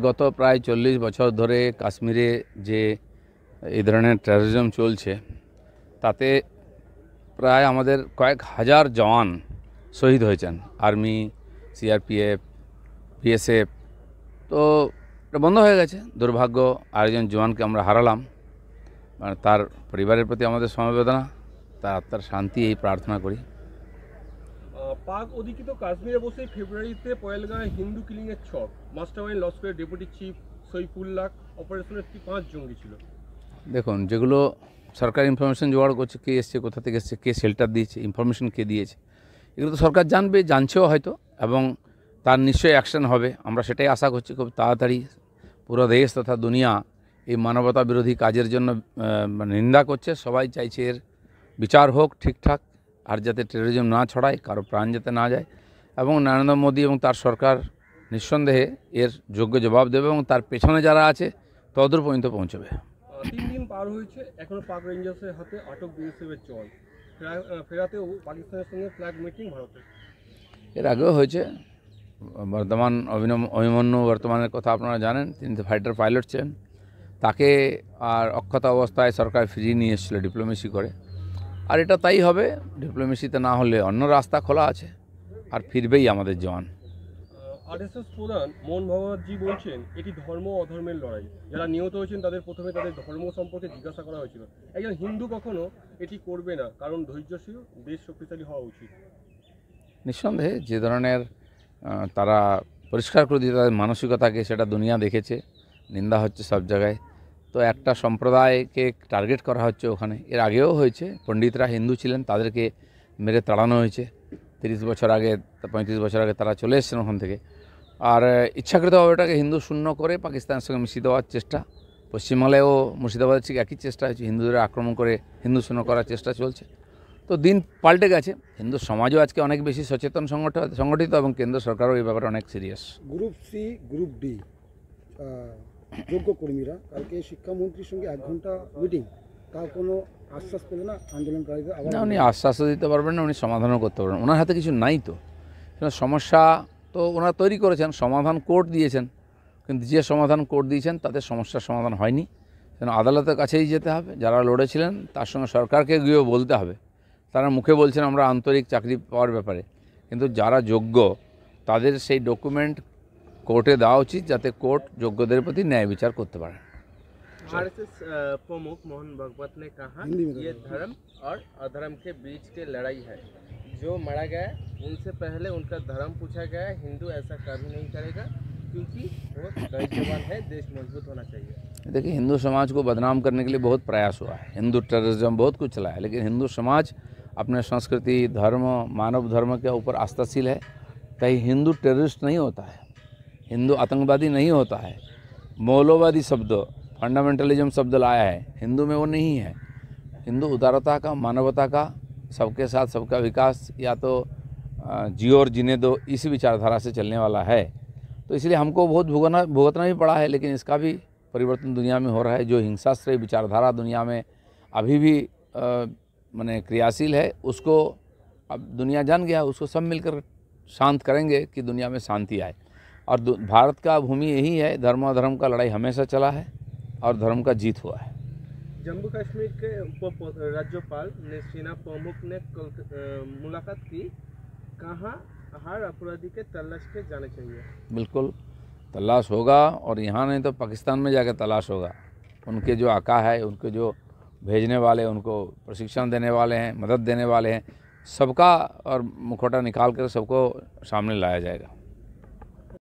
গত প্রায় 40 বছর ধরে কাশ্মীরে যে এই ধরনের টেররিজম চলছে তাতে প্রায় আমাদের কয়েক হাজার জওয়ান শহীদ হয়েছেন। Army, CRPF, BSF. তো এটা বন্ধ হয়ে গেছে। দুর্ভাগ্য, আরেকজন জওয়ানকে আমরা হারালাম। তার পরিবারের প্রতি আমাদের সমবেদনা, তার আত্মার শান্তি এই প্রার্থনা করি। পাক অধিকৃত কাশ্মীরে বসে ফেব্রুয়ারিতে পহেলগাঁওয়ে হিন্দু কিলিংয়ের ছক। মাস্টারমাইন্ড লস্করের ডেপুটি চিফ সইফুল্লাহ অপারেশনের 5 জঙ্গি ছিল। দেখুন, যেগুলো সরকার ইনফরমেশন জোগাড় করছে, কে এসছে, কোথা থেকে এসছে, কে শেল্টার দিয়েছে, ইনফরমেশন কে দিয়েছে, এগুলো তো সরকার জানবে, জানছেও হয়তো, এবং তার নিশ্চয়ই অ্যাকশন হবে। আমরা সেটাই আশা করছি খুব তাড়াতাড়ি। পুরো দেশ তথা দুনিয়া এই মানবতা বিরোধী কাজের জন্য নিন্দা করছে। সবাই চাইছে এর বিচার হোক ঠিকঠাক, আর যাতে টেররিজম না ছড়ায়, কারো প্রাণ যাতে না যায়। এবং নরেন্দ্র মোদী এবং তার সরকার নিঃসন্দেহে এর যোগ্য জবাব দেবে এবং তার পেছনে যারা আছে তদূর পর্যন্ত পৌঁছবে। 3 দিন পার হয়েছে, এখনো পাক রেঞ্জার্সের হাতে আটক বিএসএফের জওয়ান। ফেরাতেও পাকিস্তানের সঙ্গে ফ্ল্যাগ মিটিং ভারতের। এর আগেও হয়েছে। বর্তমান অভিমন্যু বর্তমানের কথা আপনারা জানেন, তিনি তো ফাইটার পাইলট ছিলেন। তাকে আর অক্ষত অবস্থায় সরকার ফিরিয়ে নিয়ে এসেছিল ডিপ্লোমেসি করে। আর এটা তাই হবে, ডিপ্লোমেসিতে না হলে অন্য রাস্তা খোলা আছে, আর ফিরবেই আমাদের জওয়ান। আরএসএস প্রধান মোহন ভাগবতজি বলছেন এটি ধর্ম অধর্মের লড়াই। যারা নিহত হয়েছেন তাদের প্রথমে তাদের ধর্ম সম্পর্কে জিজ্ঞাসা করা হয়েছিল। একজন হিন্দু কখনো এটি করবে না, কারণ ধৈর্যশীল, দেশ শক্তিশালী হওয়া উচিত। নিঃসন্দেহে যে ধরনের তারা পরিষ্কার করে দিয়ে তাদের মানসিকতাকে, সেটা দুনিয়া দেখেছে। নিন্দা হচ্ছে সব জায়গায়। তো একটা সম্প্রদায়কে টার্গেট করা হচ্ছে ওখানে। এর আগেও হয়েছে, পণ্ডিতরা হিন্দু ছিলেন, তাদেরকে মেরে তাড়ানো হয়েছে। 30 বছর আগে, 35 বছর আগে তারা চলে এসেছেন ওখান থেকে। আর ইচ্ছাকৃতভাবে এটাকে হিন্দু শূন্য করে পাকিস্তানের সঙ্গে মিশিয়ে দেওয়ার চেষ্টা। পশ্চিমবাংলায়ও মুর্শিদাবাদের ঠিক একই চেষ্টা হয়েছে, হিন্দুদের আক্রমণ করে হিন্দু শূন্য করার চেষ্টা চলছে। তো দিন পাল্টে গেছে। হিন্দু সমাজও আজকে অনেক বেশি সচেতন, সংগঠিত, এবং কেন্দ্র সরকারও এই ব্যাপারে অনেক serious. Group C, group D যোগ্য কর্মীরা কালকে শিক্ষামন্ত্রীর সঙ্গে 1 ঘন্টা মিটিং, তার কোনো আশ্বাস পেল না আন্দোলনকারীদের? না, উনি আশ্বাসও দিতে পারবেন না, উনি সমাধানও করতে পারবেন। ওনার হাতে কিছু নাই। তো সমস্যা তো ওনারা তৈরি করেছেন, সমাধান কোর্ট দিয়েছেন, কিন্তু যে সমাধান কোর্ট দিয়েছেন তাতে সমস্যার সমাধান হয়নি। কেন আদালতের কাছেই যেতে হবে। যারা লড়েছিলেন তার সঙ্গে সরকারকে গিয়েও বলতে হবে। তারা মুখে বলছেন আমরা আন্তরিক চাকরি পাওয়ার ব্যাপারে, কিন্তু যারা যোগ্য তাদের সেই ডকুমেন্ট কোর্টে দেওয়া উচিত, যাতে কোর্ট যোগ্যদের প্রতি ন্যায় বিচার করতে পারে। आरएसएस प्रमुख मोहन भागवत ने कहा ये धर्म और अधर्म के बीच की लड़ाई है। जो मारा गया उनसे पहले उनका धर्म पूछा गया। हिंदू ऐसा कभी नहीं करेगा, क्योंकि वो नौजवान है, देश मजबूत होना चाहिए। देखिए, हिंदू समाज को बदनाम करने के लिए बहुत प्रयास हुआ है। हिंदू टेररिज्म बहुत कुछ चला है, लेकिन हिंदू समाज अपने संस्कृति, धर्म, मानव धर्म के ऊपर आस्थाशील है। कहीं हिंदू टेररिस्ट नहीं होता है, हिंदू आतंकवादी नहीं होता है। मौलवादी शब्द, फंडामेंटलिज्म शब्द लाया है, हिंदू में वो नहीं है। हिंदू उदारता का, मानवता का, सबके साथ सबका विकास, या तो जियो और जीने दो, इसी विचारधारा से चलने वाला है। तो इसलिए हमको बहुत भुगतना भी पड़ा है, लेकिन इसका भी परिवर्तन दुनिया में हो रहा है। जो हिंसाश्रयी विचारधारा दुनिया में अभी भी माने क्रियाशील है, उसको अब दुनिया जान गया, उसको सब मिलकर शांत करेंगे कि दुनिया में शांति आए। और भारत का भूमि यही है, धर्म और धर्म का लड़ाई हमेशा चला है और धर्म का जीत हुआ है। जम्मू कश्मीर के राज्यपाल ने सेना प्रमुख ने मुलाकात की। कहाँ हर अपराधी के तलाश के जाने चाहिए। बिल्कुल तलाश होगा, और यहाँ नहीं तो पाकिस्तान में जाकर तलाश होगा। उनके जो आका है, उनके जो भेजने वाले, उनको प्रशिक्षण देने वाले हैं, मदद देने वाले हैं, सबका और मुखौटा निकाल कर सबको सामने लाया जाएगा।